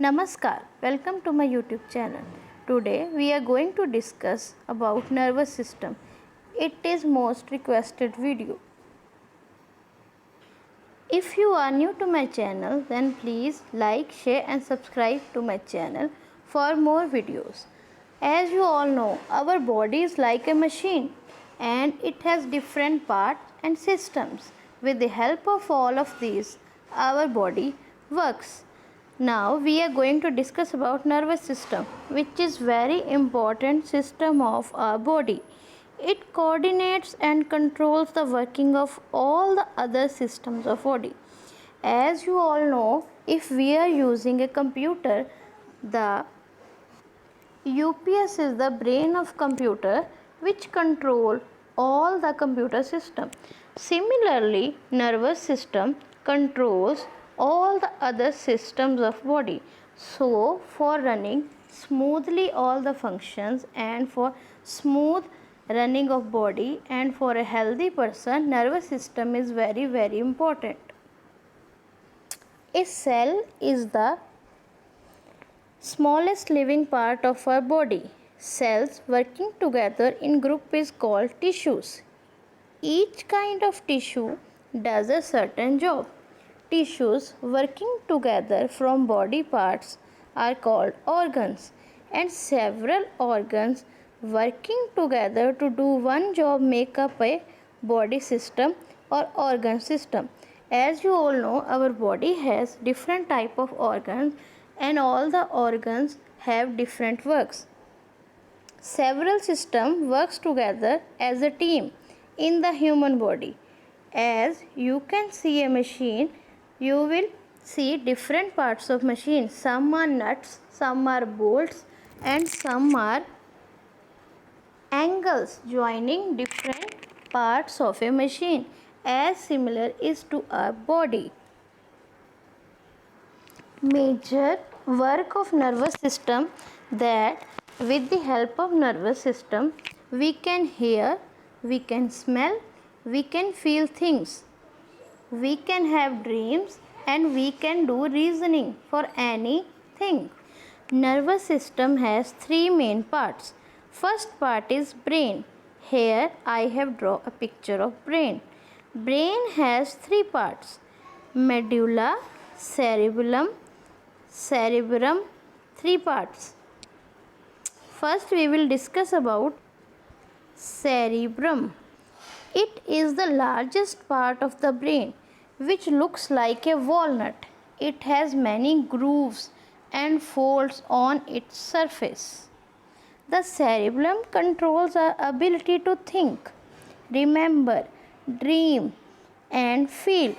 Namaskar, welcome to my YouTube channel. Today we are going to discuss about nervous system. It is most requested video. If you are new to my channel, then please like, share and subscribe to my channel for more videos. As you all know, our body is like a machine and it has different parts and systems. With the help of all of these, our body works. Now we are going to discuss about nervous system, which is very important system of our body. It coordinates and controls the working of all the other systems of body. As you all know, if we are using a computer, the UPS is the brain of computer which control all the computer system. Similarly, nervous system controls all the other systems of body. So, for running smoothly all the functions and for smooth running of body and for a healthy person, nervous system is very important. A cell is the smallest living part of our body. Cells working together in group is called tissues. Each kind of tissue does a certain job. Tissues working together from body parts are called organs, and several organs working together to do one job make up a body system or organ system. As you all know, our body has different type of organs and all the organs have different works. Several systems works together as a team in the human body. As you can see a machine, you will see different parts of machine. Some are nuts, some are bolts and some are angles joining different parts of a machine. As similar is to our body. Major work of nervous system that with the help of nervous system we can hear, we can smell, we can feel things, we can have dreams and we can do reasoning for anything. Nervous system has three main parts. First part is brain. Here I have drawn a picture of brain. Brain has three parts: medulla, cerebellum, cerebrum, three parts. First we will discuss about cerebrum. It is the largest part of the brain which looks like a walnut. It has many grooves and folds on its surface. The cerebellum controls our ability to think, remember, dream and feel.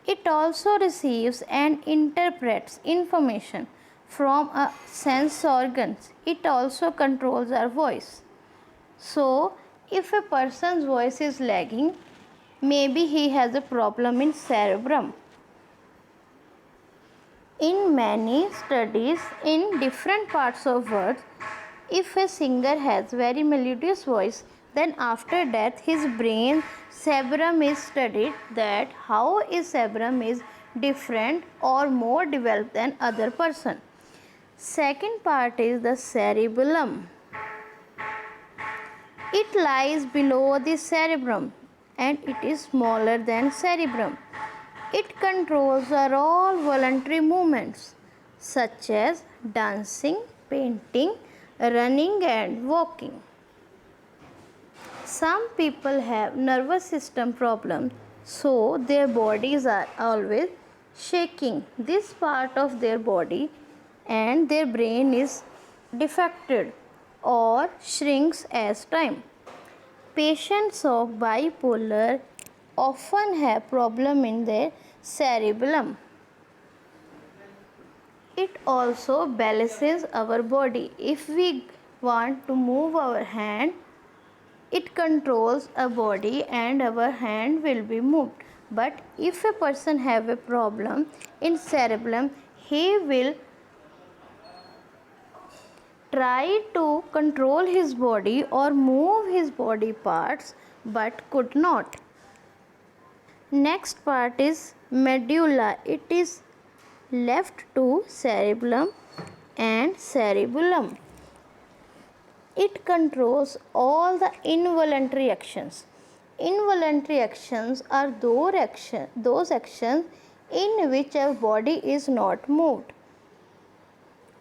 It also receives and interprets information from our sense organs. It also controls our voice. So, if a person's voice is lagging, maybe he has a problem in cerebrum. In many studies in different parts of world, if a singer has very melodious voice, then after death his brain cerebrum is studied that how his cerebrum is different or more developed than other person. Second part is the cerebellum. It lies below the cerebrum and it is smaller than cerebrum. It controls our all voluntary movements such as dancing, painting, running and walking. Some people have nervous system problems, so their bodies are always shaking this part of their body and their brain is defected or shrinks as time. Patients of bipolar often have problem in their cerebellum. It also balances our body. If we want to move our hand, it controls our body and our hand will be moved. But if a person have a problem in cerebellum, he will try to control his body or move his body parts but could not. Next part is medulla. It is left to cerebellum and cerebellum. It controls all the involuntary actions. Involuntary actions are those actions in which our body is not moved,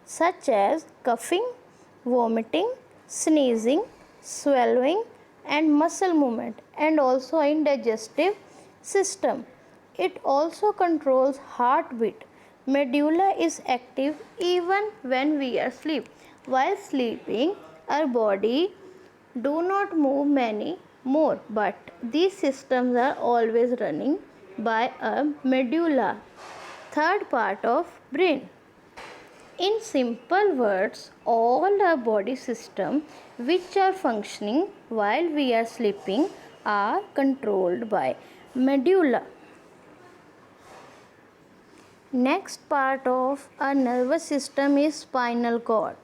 such as coughing, vomiting, sneezing, swallowing, and muscle movement, and also in digestive system. It also controls heartbeat. Medulla is active even when we are asleep. While sleeping, our body do not move many more, but these systems are always running by a medulla, third part of brain. In simple words, all our body systems which are functioning while we are sleeping are controlled by medulla. Next part of our nervous system is spinal cord.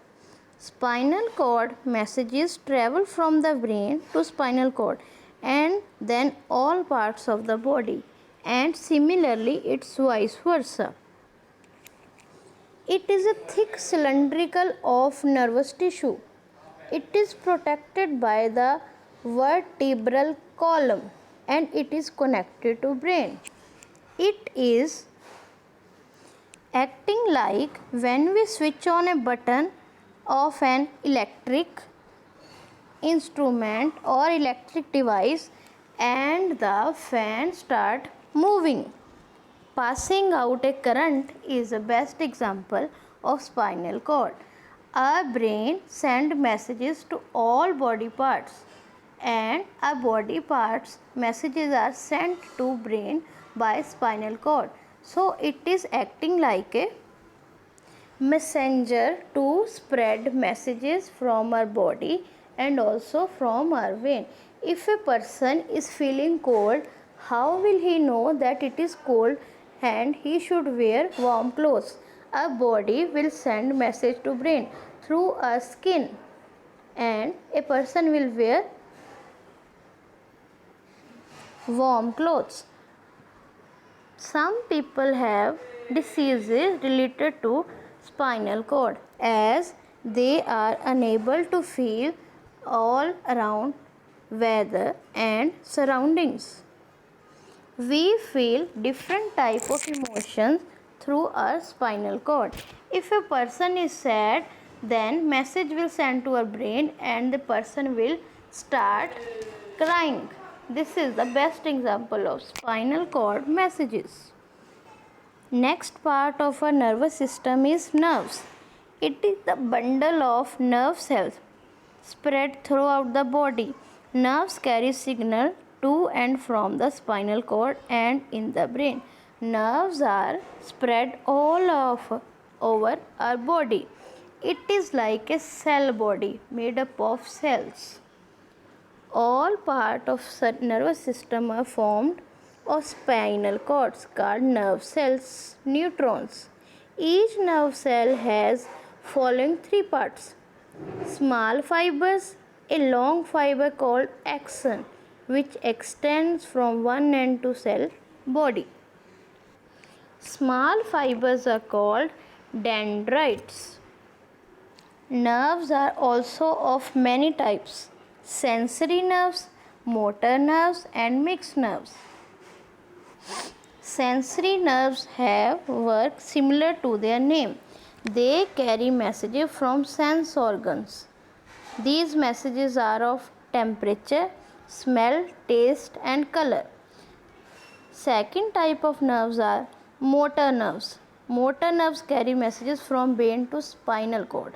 Spinal cord messages travel from the brain to spinal cord and then all parts of the body, and similarly it's vice versa. It is a thick cylindrical of nervous tissue. It is protected by the vertebral column and it is connected to brain. It is acting like when we switch on a button of an electric instrument or electric device and the fan start moving. Passing out a current is the best example of spinal cord. Our brain sends messages to all body parts and our body parts messages are sent to brain by spinal cord. So it is acting like a messenger to spread messages from our body and also from our brain. If a person is feeling cold, how will he know that it is cold and he should wear warm clothes? Our body will send message to brain through our skin and a person will wear warm clothes. Some people have diseases related to spinal cord as they are unable to feel all around weather and surroundings. We feel different type of emotions through our spinal cord. If a person is sad, then message will send to our brain and the person will start crying. This is the best example of spinal cord messages. Next part of our nervous system is nerves. It is the bundle of nerve cells spread throughout the body. Nerves carry signal to and from the spinal cord and in the brain. Nerves are spread all over our body. It is like a cell body made up of cells. All parts of nervous system are formed of spinal cords called nerve cells, neurons. Each nerve cell has following three parts: small fibers, a long fiber called axon which extends from one end to cell body. Small fibers are called dendrites. Nerves are also of many types: sensory nerves, motor nerves and mixed nerves. Sensory nerves have work similar to their name. They carry messages from sense organs. These messages are of temperature, smell, taste and color. Second type of nerves are motor nerves. Motor nerves carry messages from brain to spinal cord.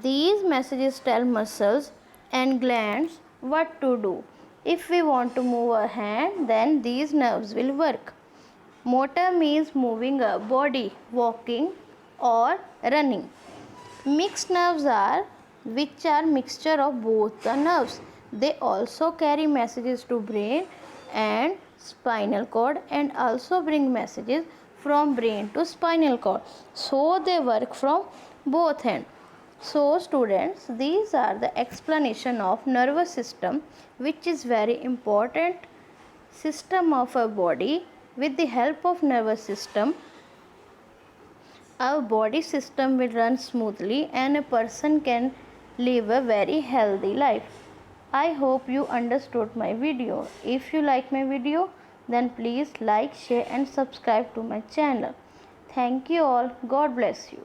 These messages tell muscles and glands what to do. If we want to move our hand, then these nerves will work. Motor means moving our body, walking or running. Mixed nerves are which are mixture of both the nerves. They also carry messages to brain and spinal cord and also bring messages from brain to spinal cord. So they work from both ends. So students, these are the explanation of nervous system, which is very important system of our body. With the help of nervous system, our body system will run smoothly and a person can live a very healthy life. I hope you understood my video. If you like my video, then please like, share and subscribe to my channel. Thank you all. God bless you.